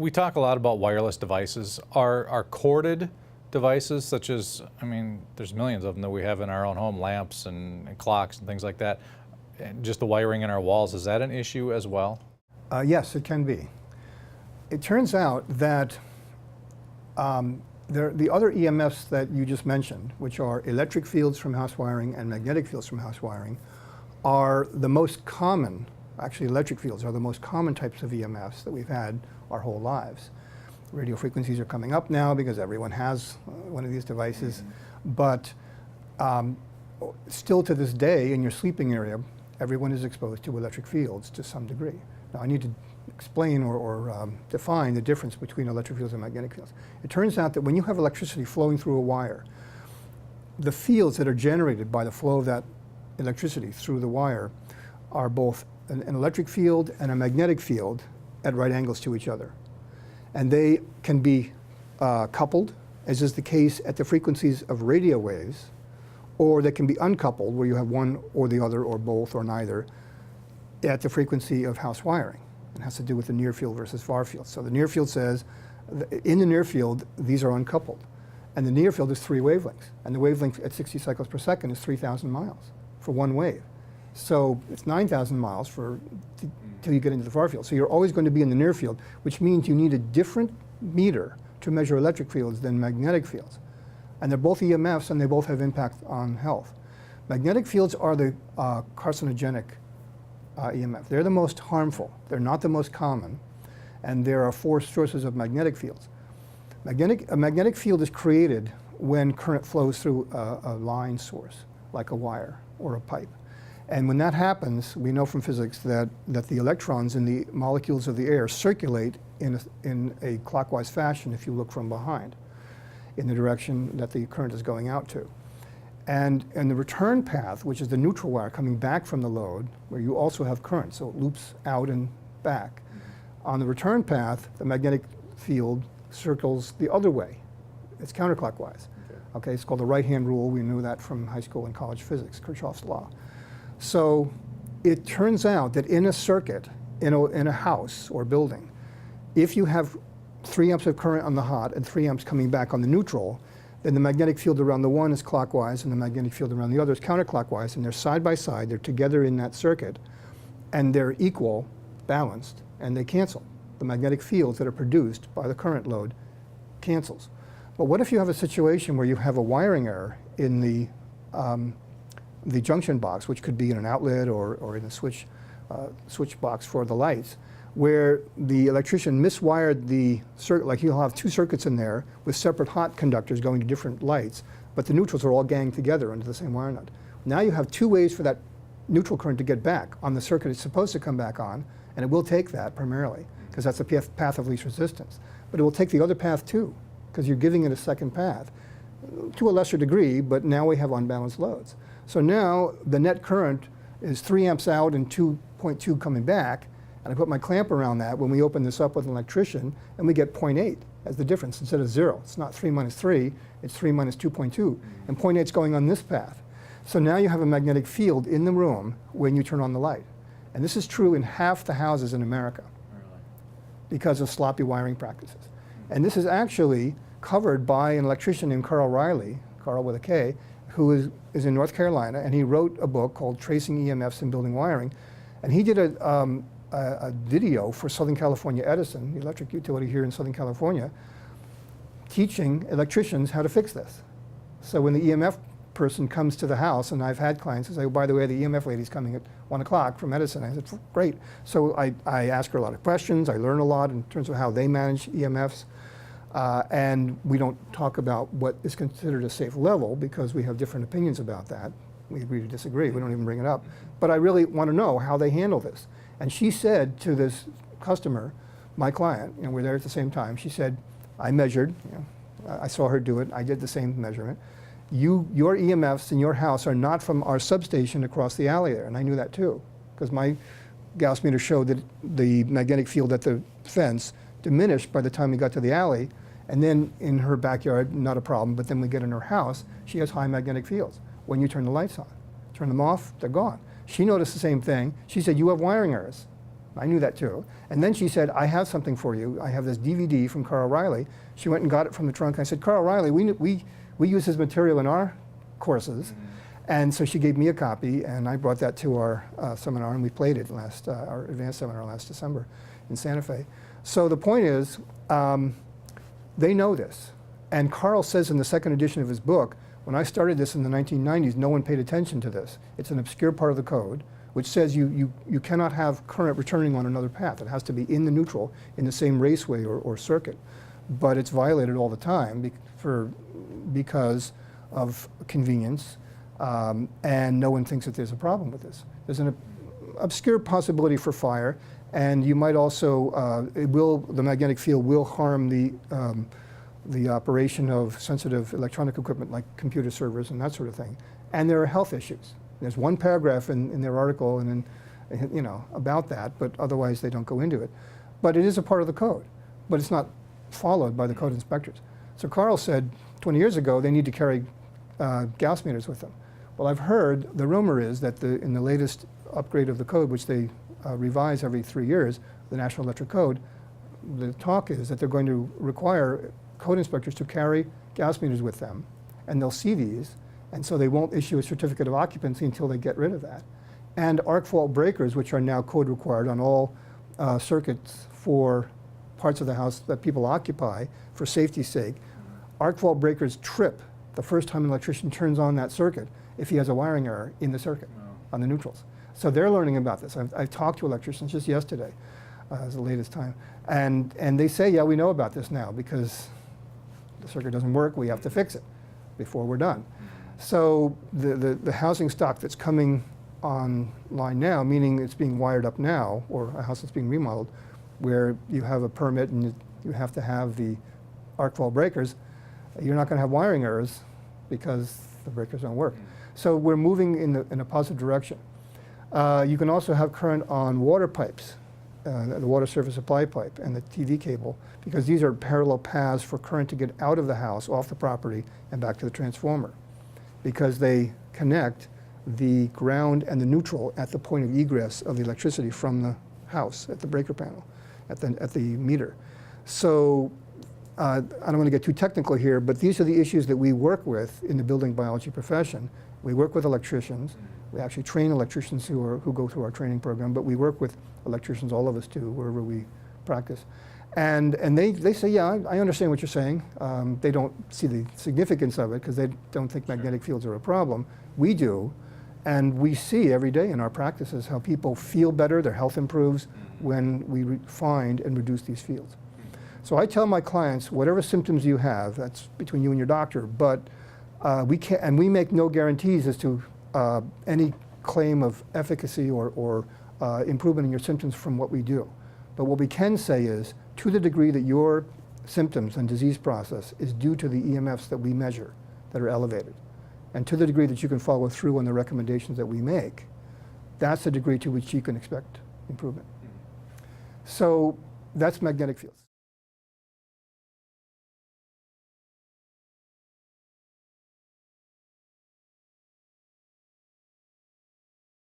We talk a lot about wireless devices. Are corded devices such as, I mean, there's millions of them that we have in our own home, lamps and clocks and things like that, and just the wiring in our walls, is that an issue as well? Yes, it can be. It turns out that the other EMFs that you just mentioned, which are electric fields from house wiring and magnetic fields from house wiring, are the most common, actually electric fields are the most common types of EMFs that we've had our whole lives. Radio frequencies are coming up now because everyone has one of these devices, but still to this day in your sleeping area, everyone is exposed to electric fields to some degree. Now I need to explain or define the difference between electric fields and magnetic fields. It turns out that when you have electricity flowing through a wire, the fields that are generated by the flow of that electricity through the wire are both an electric field and a magnetic field at right angles to each other. And they can be coupled, as is the case at the frequencies of radio waves, or they can be uncoupled, where you have one or the other or both or neither at the frequency of house wiring. It has to do with the near field versus far field. So the near field says, in the near field, these are uncoupled. And the near field is 3 wavelengths. And the wavelength at 60 cycles per second is 3,000 miles for one wave. So it's 9,000 miles till you get into the far field. So you're always going to be in the near field, which means you need a different meter to measure electric fields than magnetic fields. And they're both EMFs and they both have impact on health. Magnetic fields are the carcinogenic EMF. They're the most harmful. They're not the most common. And there are 4 sources of magnetic fields. A magnetic field is created when current flows through a line source, like a wire or a pipe. And when that happens, we know from physics that the electrons in the molecules of the air circulate in a clockwise fashion if you look from behind, in the direction that the current is going out to. And the return path, which is the neutral wire coming back from the load, where you also have current, so it loops out and back. On the return path, the magnetic field circles the other way. It's counterclockwise. Okay, it's called the right-hand rule. We knew that from high school and college physics, Kirchhoff's law. So it turns out that in a circuit, in a house or building, if you have 3 amps of current on the hot and 3 amps coming back on the neutral, then the magnetic field around the one is clockwise and the magnetic field around the other is counterclockwise, and they're side by side, they're together in that circuit, and they're equal, balanced, and they cancel. The magnetic fields that are produced by the current load cancels. But what if you have a situation where you have a wiring error in the junction box, which could be in an outlet or in a switch box for the lights, where the electrician miswired the circuit, like he'll have 2 circuits in there with separate hot conductors going to different lights, but the neutrals are all ganged together under the same wire nut. Now you have 2 ways for that neutral current to get back on the circuit it's supposed to come back on, and it will take that primarily, because that's the path of least resistance. But it will take the other path too, because you're giving it a second path, to a lesser degree, but now we have unbalanced loads. So now the net current is 3 amps out and 2.2 coming back, and I put my clamp around that when we open this up with an electrician, and we get 0.8 as the difference instead of 0. It's not 3 minus 3, it's 3 minus 2.2, and 0.8 is going on this path. So now you have a magnetic field in the room when you turn on the light. And this is true in half the houses in America because of sloppy wiring practices. And this is actually covered by an electrician named Carl Riley, Carl with a K, who is in North Carolina, and he wrote a book called Tracing EMFs in Building Wiring. And he did a video for Southern California Edison, the electric utility here in Southern California, teaching electricians how to fix this. So when the EMF person comes to the house, and I've had clients who say, oh, by the way, the EMF lady's coming at 1 o'clock from Edison. I said, great. So I ask her a lot of questions. I learn a lot in terms of how they manage EMFs. And we don't talk about what is considered a safe level because we have different opinions about that. We agree to disagree. We don't even bring it up. But I really want to know how they handle this. And she said to this customer, my client, and we're there at the same time, she said, I measured, I saw her do it, I did the same measurement. Your EMFs in your house are not from our substation across the alley there, and I knew that too, because my Gauss meter showed that the magnetic field at the fence diminished by the time we got to the alley, and then in her backyard, not a problem, but then we get in her house, she has high magnetic fields. When you turn the lights on, turn them off, they're gone. She noticed the same thing. She said, you have wiring errors. I knew that too. And then she said, I have something for you. I have this DVD from Carl Riley. She went and got it from the trunk. I said, Carl Riley, we use his material in our courses. And so she gave me a copy, and I brought that to our seminar, and we played it our advanced seminar last December in Santa Fe. So the point is, they know this. And Carl says in the second edition of his book, when I started this in the 1990s, no one paid attention to this. It's an obscure part of the code, which says you cannot have current returning on another path. It has to be in the neutral, in the same raceway or circuit. But it's violated all the time because of convenience, and no one thinks that there's a problem with this. There's an obscure possibility for fire, and you might also, the magnetic field will harm the operation of sensitive electronic equipment like computer servers and that sort of thing. And there are health issues. There's one paragraph in their article and about that, but otherwise they don't go into it. But it is a part of the code, but it's not followed by the code inspectors. So Carl said 20 years ago they need to carry Gauss meters with them. Well, I've heard, the rumor is that in the latest upgrade of the code, which they revise every 3 years, the National Electric Code, the talk is that they're going to require code inspectors to carry Gauss meters with them, and they'll see these, and so they won't issue a certificate of occupancy until they get rid of that. And arc fault breakers, which are now code required on all circuits for parts of the house that people occupy for safety's sake, arc fault breakers trip the first time an electrician turns on that circuit if he has a wiring error in the circuit on the neutrals. So they're learning about this. I've talked to electricians just yesterday, as the latest time, and they say, yeah, we know about this now because the circuit doesn't work, we have to fix it before we're done. So the housing stock that's coming online now, meaning it's being wired up now, or a house that's being remodeled, where you have a permit and you have to have the arc fault breakers, you're not going to have wiring errors because the breakers don't work. So we're moving in a positive direction. You can also have current on water pipes, the water service supply pipe and the TV cable, because these are parallel paths for current to get out of the house, off the property, and back to the transformer, because they connect the ground and the neutral at the point of egress of the electricity from the house at the breaker panel, at the meter. So I don't want to get too technical here, but these are the issues that we work with in the building biology profession. We work with electricians. We actually train electricians who go through our training program, but we work with electricians, all of us do, wherever we practice. And they say, yeah, I understand what you're saying. They don't see the significance of it because they don't think magnetic fields are a problem. We do. And we see every day in our practices how people feel better, their health improves when we find and reduce these fields. So I tell my clients, whatever symptoms you have, that's between you and your doctor, but we make no guarantees as to any claim of efficacy or improvement in your symptoms from what we do. But what we can say is, to the degree that your symptoms and disease process is due to the EMFs that we measure that are elevated, and to the degree that you can follow through on the recommendations that we make, that's the degree to which you can expect improvement. So that's magnetic fields.